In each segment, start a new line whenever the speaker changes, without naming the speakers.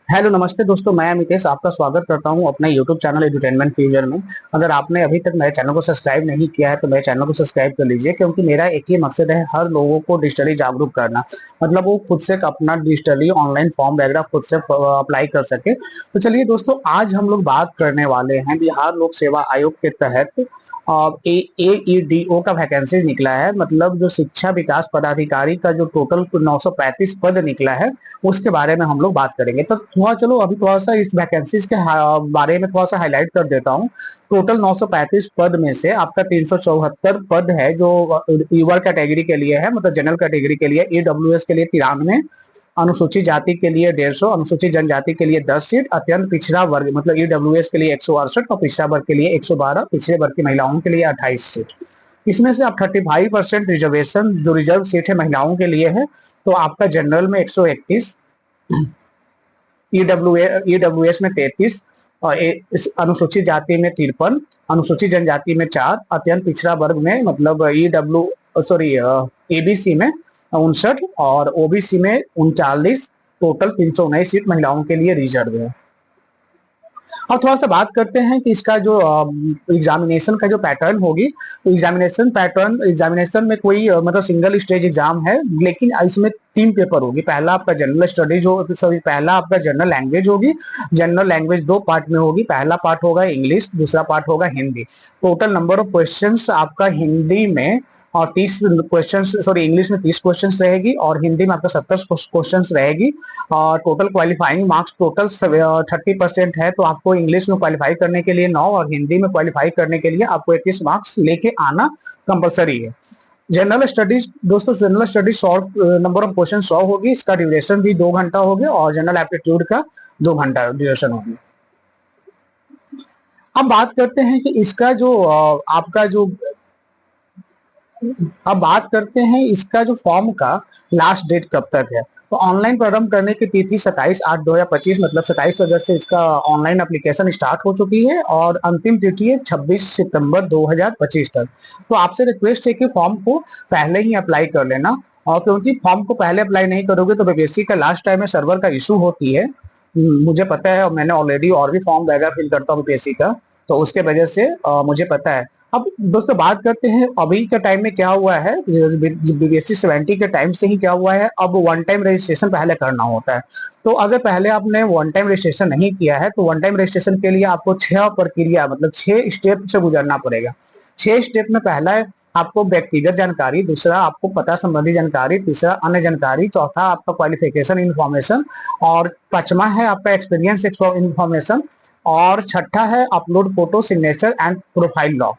Hello नमस्ते दोस्तों, मैं अमितेश आपका स्वागत करता हूं अपने यूट्यूब चैनल एडुटेनमेंट फ्यूचर में। अगर आपने अभी तक मेरे चैनल को सब्सक्राइब नहीं किया है तो मेरे चैनल को सब्सक्राइब कर लीजिए, क्योंकि मेरा एक ही मकसद है हर लोगों को डिजिटली जागरूक करना। मतलब वो खुद से अपना डिजिटली ऑनलाइन फॉर्म वगैरह खुद से अप्लाई कर सके। तो चलिए दोस्तों, आज हम लोग बात करने वाले हैं बिहार लोक सेवा आयोग के तहत AEDO का वैकेंसी निकला है। मतलब जो शिक्षा विकास पदाधिकारी का जो टोटल 935 पद निकला है, उसके बारे में हम लोग बात करेंगे। तो थोड़ा चलो अभी थोड़ा सा इस वैकेंसीज के बारे में थोड़ा सा हाईलाइट कर देता हूँ। टोटल 935 पद में से आपका 374 पद है जो ईवर कैटेगरी के लिए है, मतलब जनरल कैटेगरी के लिए। EWS के लिए 93, अनुसूचित जाति के लिए 150, अनुसूचित जनजाति के लिए 10 सीट, अत्यंत पिछड़ा वर्ग मतलब EWS के लिए 168 और पिछड़ा वर्ग के लिए 112, पिछड़े वर्ग की महिलाओं के लिए 28 सीट। इसमें से आप 35% रिजर्वेशन जो रिजर्व सीट है महिलाओं के लिए है। तो आपका जनरल में 131, ईडब्ल्यूएस में 33, और अनुसूचित जाति में 53, अनुसूचित जनजाति में 4, अत्यंत पिछड़ा वर्ग में मतलब एबीसी में 59 और ओबीसी में 39। टोटल 319 सीट महिलाओं के लिए रिजर्व है। और थोड़ा सा बात करते हैं कि इसका जो एग्जामिनेशन का जो पैटर्न होगी। तो एग्जामिनेशन में कोई मतलब सिंगल स्टेज एग्जाम है, लेकिन इसमें 3 पेपर होगी। पहला आपका जनरल स्टडीज हो सॉरी पहला आपका जनरल लैंग्वेज होगी। जनरल लैंग्वेज 2 पार्ट में होगी। पहला पार्ट होगा इंग्लिश, दूसरा पार्ट होगा Hindi. Total number of questions आपका हिंदी में और 30 क्वेश्चन, सॉरी इंग्लिश में 30 क्वेश्चन रहेगी और हिंदी में आपका 70 क्वेश्चन रहेगी। और टोटल क्वालिफाइंग मार्क्स टोटल 30% है, तो आपको इंग्लिश में क्वालिफाई करने के लिए 9 और हिंदी में क्वालिफाई करने के लिए आपको 21 मार्क्स लेके आना कंपलसरी है। जनरल स्टडीज दोस्तों, general studies short number of question 100 होगी। इसका ड्यूरेशन भी 2 घंटा होगी और जनरल एप्टीट्यूड का 2 घंटा ड्यूरेशन होगी। अब बात करते हैं कि इसका जो आपका जो अब बात करते हैं इसका जो फॉर्म का लास्ट डेट कब तक है। तो ऑनलाइन प्रारंभ करने की तिथि 27/8/2025 मतलब 27 अगस्त से इसका ऑनलाइन एप्लीकेशन स्टार्ट हो चुकी है और अंतिम तिथि है 26 सितंबर 2025 तक। तो आपसे रिक्वेस्ट है कि फॉर्म को पहले ही अप्लाई कर लेना, और क्योंकि फॉर्म को पहले अप्लाई नहीं करोगे तो बीपीएससी का लास्ट टाइम में सर्वर का इशू होती है। मुझे पता है और मैंने ऑलरेडी और भी फॉर्म वगैरह फिल करता हूँ बीपीएससी का, तो उसके वजह से मुझे पता है। अब दोस्तों बात करते हैं अभी के टाइम में क्या हुआ है। बीपीएससी 70 के टाइम से ही क्या हुआ है, अब वन टाइम रजिस्ट्रेशन पहले करना होता है। तो अगर पहले आपने वन टाइम रजिस्ट्रेशन नहीं किया है तो वन टाइम रजिस्ट्रेशन के लिए आपको 6 प्रक्रिया मतलब 6 स्टेप से गुजरना पड़ेगा। 6 स्टेप में पहला है आपको व्यक्तिगत जानकारी, दूसरा आपको पता संबंधी जानकारी, तीसरा अन्य जानकारी, चौथा आपका क्वालिफिकेशन इन्फॉर्मेशन, और पांचवा है आपका एक्सपीरियंस इन्फॉर्मेशन, और छठा है upload photo signature and profile log.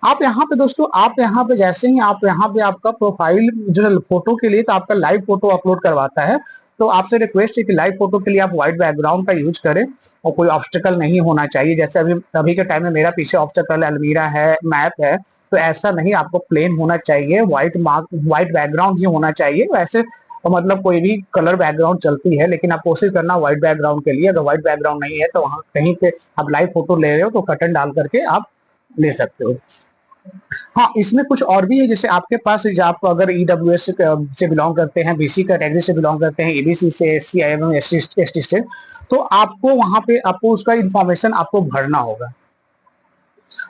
आप यहाँ पे दोस्तों, आप यहाँ पे जैसे ही आप यहाँ पे आपका प्रोफाइल जो फोटो के लिए तो आपका लाइव फोटो अपलोड करवाता है। तो आपसे रिक्वेस्ट है कि लाइव फोटो के लिए आप व्हाइट बैकग्राउंड का यूज करें और कोई ऑब्स्टेकल नहीं होना चाहिए। जैसे अभी अभी के टाइम में मेरा पीछे ऑब्स्टेकल अलमीरा है, मैप है, तो ऐसा नहीं, आपको प्लेन होना चाहिए, व्हाइट बैकग्राउंड ही होना चाहिए। वैसे तो मतलब कोई भी कलर बैकग्राउंड चलती है, लेकिन आप कोशिश करना व्हाइट बैकग्राउंड के लिए। अगर व्हाइट बैकग्राउंड नहीं है तो वहां कहीं पे आप लाइव फोटो ले रहे हो तो कर्टन डाल करके आप ले सकते हो। हाँ, इसमें कुछ और भी है, जैसे आपके पास आप अगर ईडब्ल्यूएस से बिलोंग करते हैं, बीसी कैटेगरी से बिलोंग करते हैं, एबीसी से, एससी एवं एसटी से, तो आपको वहां पे आपको उसका इंफॉर्मेशन आपको भरना होगा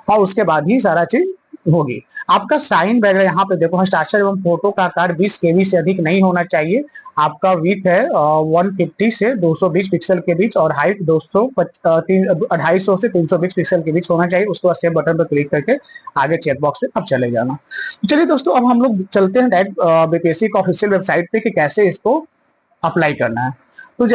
और उसके बाद ही सारा चीज होगी। आपका साइन वगैरह यहाँ पे देखो, हस्ताक्षर एवं फोटो का आकार 20 केबी से अधिक नहीं होना चाहिए। आपका विड्थ है 150 से 220 पिक्सल के बीच और हाइट 250 से 320 पिक्सल के बीच होना चाहिए। उसके बाद सेव बटन पर क्लिक करके आगे चेक बॉक्स पे अब चले जाना। चलिए दोस्तों, अब हम लोग चलते हैं डायरेक्ट बीपीएससी का ऑफिशियल वेबसाइट पे कि कैसे इसको अप्लाई करना है। तो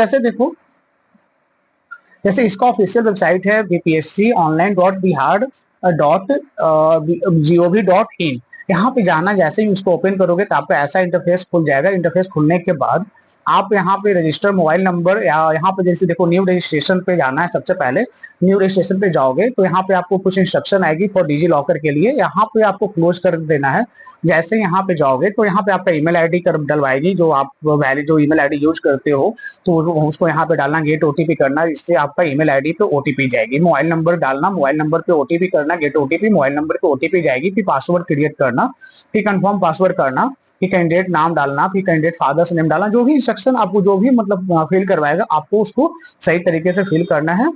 जैसे इसका ऑफिशियल वेबसाइट है bpsc.online.bihar.gov.in। यहाँ पे जाना, जैसे ही उसको ओपन करोगे तो आपका ऐसा इंटरफेस खुल जाएगा। इंटरफेस खुलने के बाद आप यहाँ पे रजिस्टर मोबाइल नंबर, या यहाँ पे जैसे देखो न्यू रजिस्ट्रेशन पे जाना है। सबसे पहले न्यू रजिस्ट्रेशन पे जाओगे तो यहाँ पे आपको कुछ इंस्ट्रक्शन आएगी फॉर डिजी लॉकर के लिए, यहाँ पे आपको क्लोज कर देना है। जैसे यहाँ पे जाओगे तो यहाँ पे आपका ईमेल आईडी कर डलवाएगी, जो आप वैलिड जो ईमेल आईडी यूज करते हो तो उसको यहाँ पे डालना, गेट ओटीपी करना, इससे आपका ईमेल आईडी पे ओटीपी जाएगी। मोबाइल नंबर डालना, मोबाइल नंबर पे ओटीपी करना, करना, गेट ओटीपी, मोबाइल नंबर की ओटीपी जाएगी, फिर पासवर्ड क्रिएट करना, फिर कंफर्म पासवर्ड करना, फिर कैंडिडेट नाम डालना, फिर कैंडिडेट फादर्स नेम डालना, जो भी इंस्ट्रक्शन आपको जो भी मतलब फिल करवाएगा आपको उसको सही तरीके से फिल करना है।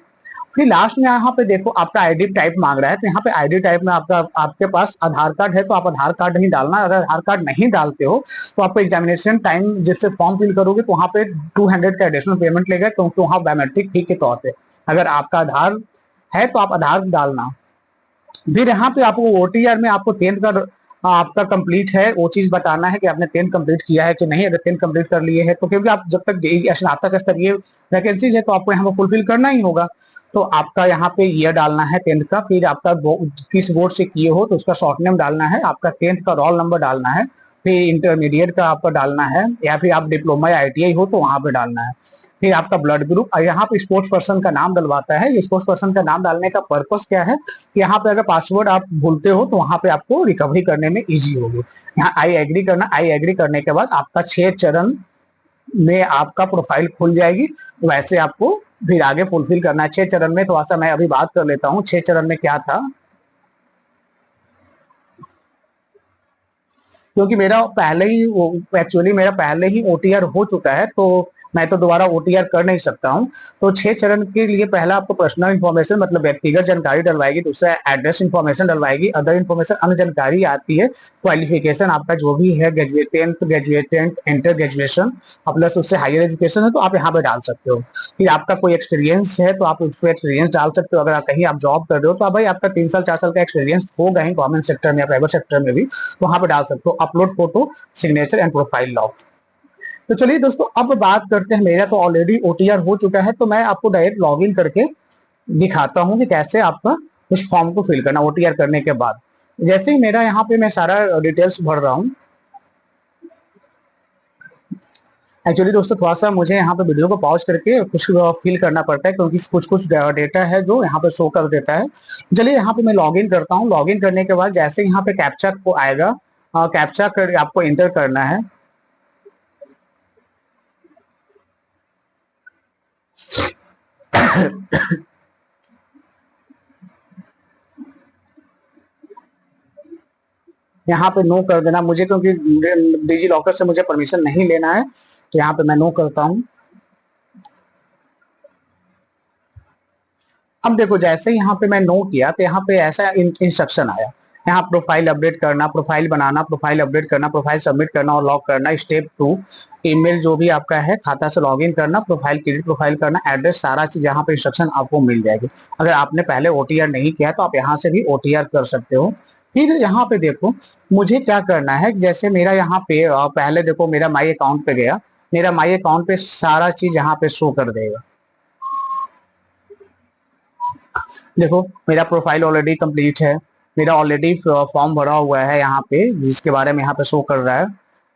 फिर लास्ट में यहाँ पे देखो आपका आईडी टाइप मांग रहा है, तो यहाँ पे आईडी टाइप में आपका आपके पास आधार कार्ड है तो आप आधार कार्ड नहीं डालना, अगर आधार कार्ड नहीं डालते हो तो आपको एग्जामिनेशन टाइम जिससे फॉर्म फिल करोगे तो वहाँ पे 200 का एडिशनल पेमेंट लेगा, क्योंकि वहाँ बायोमेट्रिक फी के तौर पे अगर आपका आधार है तो आप आधार डालना। फिर यहाँ पे आपको ओटीआर में आपको 10th का आपका कंप्लीट है वो चीज बताना है कि आपने 10th कंप्लीट किया है कि नहीं। अगर 10th कंप्लीट कर लिए है तो क्योंकि आप जब तक स्नातक स्तरीय वैकेंसीज है तो आपको यहाँ पर फुलफिल करना ही होगा, तो आपका यहाँ पे ईयर डालना है 10th का, फिर आपका किस बोर्ड से किए हो तो उसका शॉर्ट नेम डालना है, आपका 10th का रोल नंबर डालना है, फिर इंटरमीडिएट का आपका डालना है, या फिर आप डिप्लोमा या आईटीआई हो तो वहां पे डालना है, फिर आपका ब्लड ग्रुप। और यहाँ पे स्पोर्ट्स पर्सन का नाम डलवाता है। स्पोर्ट्स पर्सन का नाम डालने का पर्पस क्या है कि यहाँ पे अगर पासवर्ड आप भूलते हो तो वहां पे आपको रिकवरी करने में इजी होगी। यहाँ आई एग्री करना, आई एग्री करने के बाद आपका 6 चरण में आपका प्रोफाइल खुल जाएगी। वैसे आपको फिर आगे फुलफिल करना है 6 चरण में। थोड़ा सा मैं अभी बात कर लेता हूँ 6 चरण में क्या था, क्योंकि मेरा पहले ही एक्चुअली मेरा पहले ही ओटीआर हो चुका है तो मैं तो दोबारा ओटीआर कर नहीं सकता हूँ। तो 6 चरण के लिए पहला आपको पर्सनल इन्फॉर्मेशन मतलब व्यक्तिगत जानकारी डलवाएगी, दूसरा एड्रेस इन्फॉर्मेशन डलवाएगी, अदर इन्फॉर्मेशन अन्य जानकारी आती है, क्वालिफिकेशन आपका जो भी है ग्रेजुएटेंट इंटर ग्रेजुएशन प्लस उससे हायर एजुकेशन है तो आप यहाँ पे डाल सकते हो। फिर आपका कोई एक्सपीरियंस है तो आप उस पर एक्सपीरियंस डाल सकते हो। अगर कहीं आप जॉब कर रहे हो तो भाई आपका 3 साल 4 साल का एक्सपीरियंस होगा ही गवर्नमेंट सेक्टर में या प्राइवेट सेक्टर में भी, तो वहां पे डाल सकते हो। Upload photo, signature and profile log. तो चलिए दोस्तों अब बात करते हैं, मेरा तो ऑलरेडी ओटीआर हो चुका है तो मैं आपको डायरेक्ट लॉग इन करके दिखाता हूं कि कैसे आपका उस फॉर्म को फिल करना ओटीआर करने के बाद। जैसे ही मेरा यहाँ पे मैं सारा डिटेल्स भर रहा हूँ, एक्चुअली दोस्तों थोड़ा सा मुझे यहाँ पे वीडियो को पॉज करके कुछ फिल करना पड़ता है क्योंकि कुछ कुछ डेटा है जो यहाँ पे शो कर देता है। चलिए यहाँ पे मैं लॉग इन करता हूँ। लॉग इन करने के बाद जैसे यहाँ पे कैप्चा को आएगा, कैप्चा कर आपको इंटर करना है। यहाँ पे नो कर देना मुझे, क्योंकि डिजी लॉकर से मुझे परमिशन नहीं लेना है, तो यहाँ पे मैं नो करता हूँ। अब देखो जैसे यहाँ पे मैं नो किया तो यहाँ पे ऐसा इंस्ट्रक्शन आया, यहाँ प्रोफाइल अपडेट करना, प्रोफाइल बनाना, प्रोफाइल अपडेट करना, प्रोफाइल सबमिट करना और लॉक करना। स्टेप 2 ईमेल जो भी आपका है खाता से लॉगिन करना, प्रोफाइल क्रिएट प्रोफाइल करना, एड्रेस, सारा चीज यहाँ पे इंस्ट्रक्शन आपको मिल जाएगी। अगर आपने पहले ओटीआर नहीं किया तो आप यहाँ से भी ओटीआर कर सकते हो। फिर यहाँ पे देखो मुझे क्या करना है, जैसे मेरा यहाँ पे पहले देखो मेरा माई अकाउंट पे गया, मेरा माई अकाउंट पे सारा चीज यहाँ पे शो कर देगा। देखो मेरा प्रोफाइल ऑलरेडी कंप्लीट है, मेरा ऑलरेडी फॉर्म भरा हुआ है यहाँ पे जिसके बारे में यहाँ पे शो कर रहा है।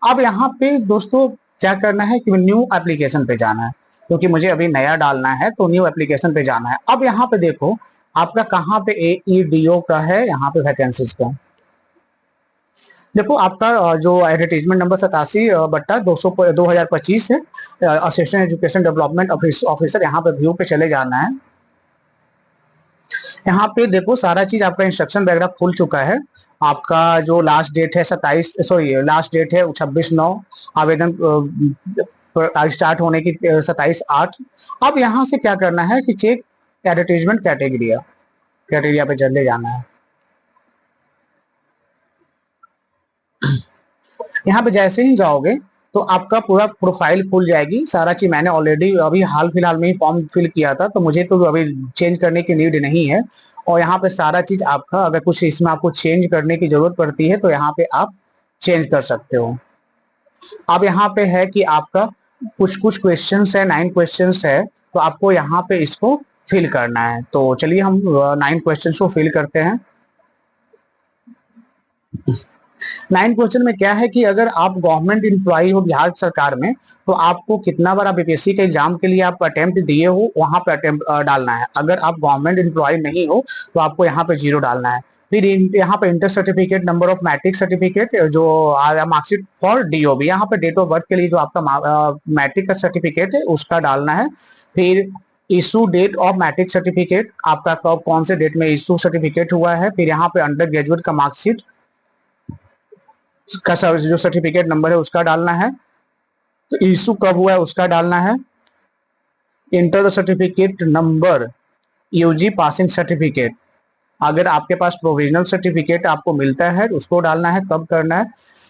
अब यहाँ पे दोस्तों क्या करना है कि न्यू एप्लीकेशन पे जाना है, क्योंकि मुझे अभी नया डालना है तो न्यू एप्लीकेशन पे जाना है। अब यहाँ पे देखो आपका कहाँ पे एईडीओ का है, यहाँ पे वैकेंसीज का देखो आपका जो एडवर्टीजमेंट नंबर 87/200/2025 है, असिस्टेंट एजुकेशन डेवलपमेंट ऑफिसर, यहाँ पे व्यू पे चले जाना है। यहाँ पे देखो सारा चीज आपका इंस्ट्रक्शन वगैरह खुल चुका है। आपका जो लास्ट डेट है 26/9, आवेदन स्टार्ट होने की 27/8। अब यहाँ से क्या करना है कि चेक एडवर्टीजमेंट कैटेगरिया पे चले जाना है। यहाँ पे जैसे ही जाओगे तो आपका पूरा प्रोफाइल खुल जाएगी। सारा चीज मैंने ऑलरेडी अभी हाल फिलहाल में ही फॉर्म फिल किया था तो मुझे तो अभी चेंज करने की नीड नहीं है। और यहाँ पे सारा चीज आपका, अगर कुछ इसमें आपको चेंज करने की जरूरत पड़ती है तो यहाँ पे आप चेंज कर सकते हो। अब यहाँ पे है कि आपका कुछ कुछ क्वेश्चन है, 9 क्वेश्चन है, तो आपको यहाँ पे इसको फिल करना है। तो चलिए हम 9 क्वेश्चन को फिल करते हैं। 9 क्वेश्चन में क्या है कि अगर आप गवर्नमेंट एम्प्लॉय हो बिहार सरकार में तो आपको कितना बार आप बीपीएससी के एग्जाम के लिए आप अटेम्प्ट दिए हो वहां पे अटेम्प्ट डालना है। अगर आप गवर्नमेंट एम्प्लॉय नहीं हो तो आपको यहाँ पे 0 डालना है। फिर यहाँ पे inter certificate, number of matric certificate जो मार्कशीट फॉर डीओबी, यहाँ पे डेट ऑफ बर्थ के लिए जो आपका मैट्रिक का सर्टिफिकेट है उसका डालना है। फिर issue date of matric certificate, आपका कब कौन से डेट में इशू सर्टिफिकेट हुआ है। फिर यहाँ पे अंडर ग्रेजुएट का मार्कशीट का जो सर्टिफिकेट नंबर है उसका डालना है, तो इशू कब हुआ है उसका डालना है। Enter the certificate number, UG passing certificate, अगर आपके पास प्रोविजनल सर्टिफिकेट आपको मिलता है तो उसको डालना है, कब करना है।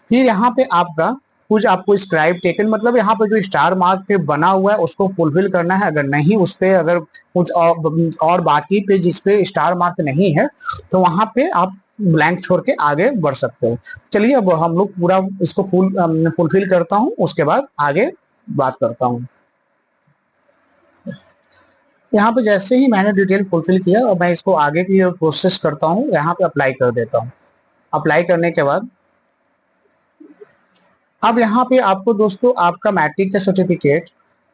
फिर यहाँ पे आपका कुछ आपको स्क्राइब टेकन, मतलब यहाँ पे जो स्टार मार्क पे बना हुआ है उसको फुलफिल करना है। अगर नहीं उस पे अगर कुछ और बाकी पे जिस पे स्टार मार्क नहीं है तो वहां पे आप ब्लैंक छोड़ के आगे बढ़ सकते हो। चलिए अब हम लोग पूरा इसको फुलफिल करता हूँ, उसके बाद आगे बात करता हूँ। यहाँ पे जैसे ही मैंने डिटेल फुलफिल किया और मैं इसको आगे की प्रोसेस करता हूँ, यहाँ पे अप्लाई कर देता हूँ। अप्लाई करने के बाद अब यहाँ पे आपको दोस्तों आपका मैट्रिक का सर्टिफिकेट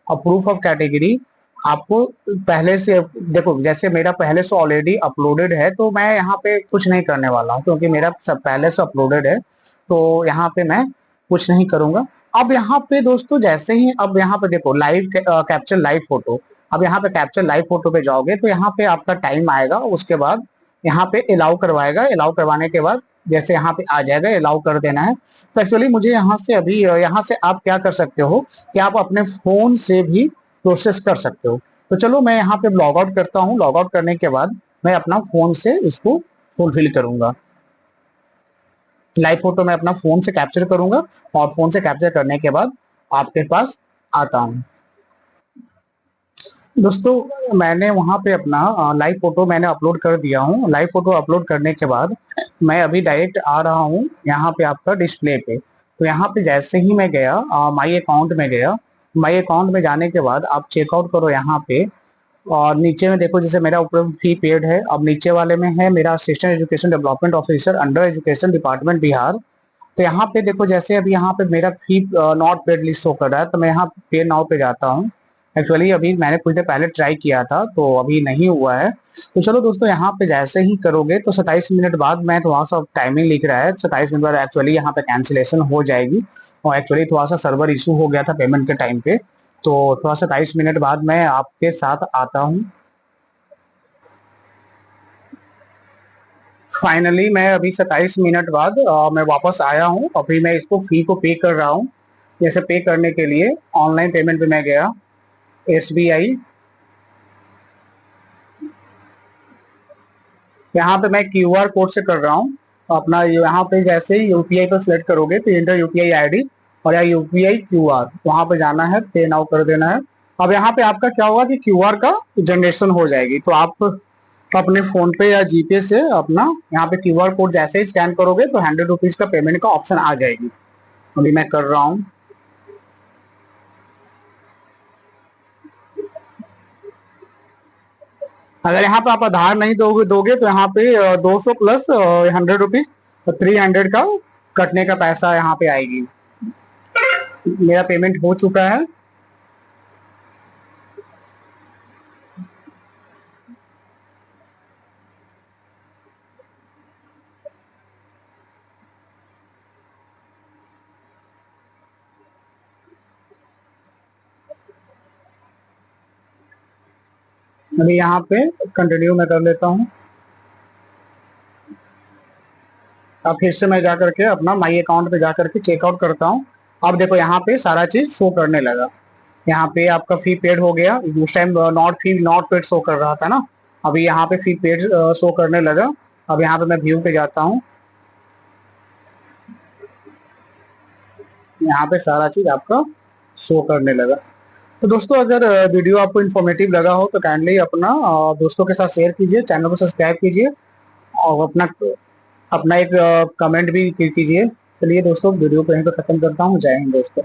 और प्रूफ ऑफ कैटेगरी आपको पहले से, देखो जैसे मेरा पहले से ऑलरेडी अपलोडेड है तो मैं यहाँ पे कुछ नहीं करने वाला हूँ क्योंकि मेरा सब पहले से अपलोडेड है, तो यहाँ पे मैं कुछ नहीं करूंगा। अब यहाँ पे दोस्तों जैसे ही अब यहाँ पे देखो लाइव कैप्चर लाइव फोटो, अब यहाँ पे कैप्चर लाइव फोटो पे जाओगे तो यहाँ पे आपका टाइम आएगा, उसके बाद यहाँ पे अलाउ करवाएगा। अलाउ करवाने के बाद जैसे यहाँ पे आ जाएगा अलाउ कर देना है। तो एक्चुअली मुझे यहाँ से अभी यहाँ से आप क्या कर सकते हो कि आप अपने फोन से भी प्रोसेस कर सकते हो। तो चलो मैं यहाँ पे लॉग आउट करता हूँ, लॉग आउट करने के बाद मैं अपना फोन से इसको फुलफिल करूंगा। लाइव फोटो मैं अपना फोन से कैप्चर करूंगा और फोन से कैप्चर करने के बाद आपके पास आता हूँ। दोस्तों मैंने वहां पे अपना लाइव फोटो मैंने अपलोड कर दिया हूँ। लाइव फोटो अपलोड करने के बाद मैं अभी डायरेक्ट आ रहा हूँ यहाँ पे आपका डिस्प्ले पे। तो यहाँ पे जैसे ही मैं गया माई अकाउंट में गया, माई अकाउंट में जाने के बाद आप चेकआउट करो यहाँ पे, और नीचे में देखो जैसे मेरा ऊपर फी पेड है, अब नीचे वाले में है मेरा assistant education development officer under education department Bihar. तो यहाँ पे देखो जैसे अभी यहाँ पे मेरा फी नॉट पेड लिस्ट शो कर रहा है, तो मैं यहाँ पे नाउ पे जाता हूँ। एक्चुअली अभी मैंने कुछ देर पहले ट्राई किया था तो अभी नहीं हुआ है। तो चलो दोस्तों यहाँ पे जैसे ही करोगे तो 27 मिनट बाद, मैं थोड़ा सा टाइमिंग लिख रहा है 27 मिनट बाद एक्चुअली यहाँ पे कैंसिलेशन हो जाएगी। और एक्चुअली थोड़ा सा सर्वर इशू हो गया था पेमेंट के टाइम पे, तो थोड़ा 27 मिनट बाद मैं आपके साथ आता हूँ। फाइनली मैं अभी 27 मिनट बाद मैं वापस आया हूँ। अभी मैं इसको फी को पे कर रहा हूँ। जैसे पे करने के लिए ऑनलाइन पेमेंट पे मैं गया, SBI, यहाँ पे मैं QR कोड से कर रहा हूँ अपना। यहाँ पे जैसे ही UPI पर सिलेक्ट करोगे तो इंटर UPI ID और या UPI QR, वहां पे जाना है, पे नाउ कर देना है। अब यहाँ पे आपका क्या होगा कि QR का जनरेशन हो जाएगी, तो आप अपने फोन पे या जीपे से अपना यहाँ पे QR कोड जैसे ही स्कैन करोगे तो 100 रुपीज का पेमेंट का ऑप्शन आ जाएगी। अभी मैं कर रहा हूँ। अगर यहाँ पे आप आधार नहीं दोगे दोगे तो यहाँ पे 200 प्लस 100 रुपीज, 300 का कटने का पैसा यहाँ पे आएगी। मेरा पेमेंट हो चुका है। अभी यहाँ पे कंटिन्यू मैं कर लेता हूँ। अब फिर से मैं जा करके अपना माई अकाउंट पे जा करके चेकआउट करता हूँ। अब देखो यहाँ पे सारा चीज शो करने लगा। यहाँ पे आपका फी पेड हो गया, उस टाइम नॉट पेड शो कर रहा था ना, अभी यहाँ पे फी पेड शो करने लगा। अब यहाँ पे मैं व्यू पे जाता हूँ, यहाँ पे सारा चीज आपका शो करने लगा। तो दोस्तों अगर वीडियो आपको इन्फॉर्मेटिव लगा हो तो काइंडली अपना दोस्तों के साथ शेयर कीजिए, चैनल को सब्सक्राइब कीजिए और अपना अपना एक कमेंट भी कीजिए। चलिए दोस्तों वीडियो को यहीं पर खत्म करता हूँ। जय हिंद दोस्तों।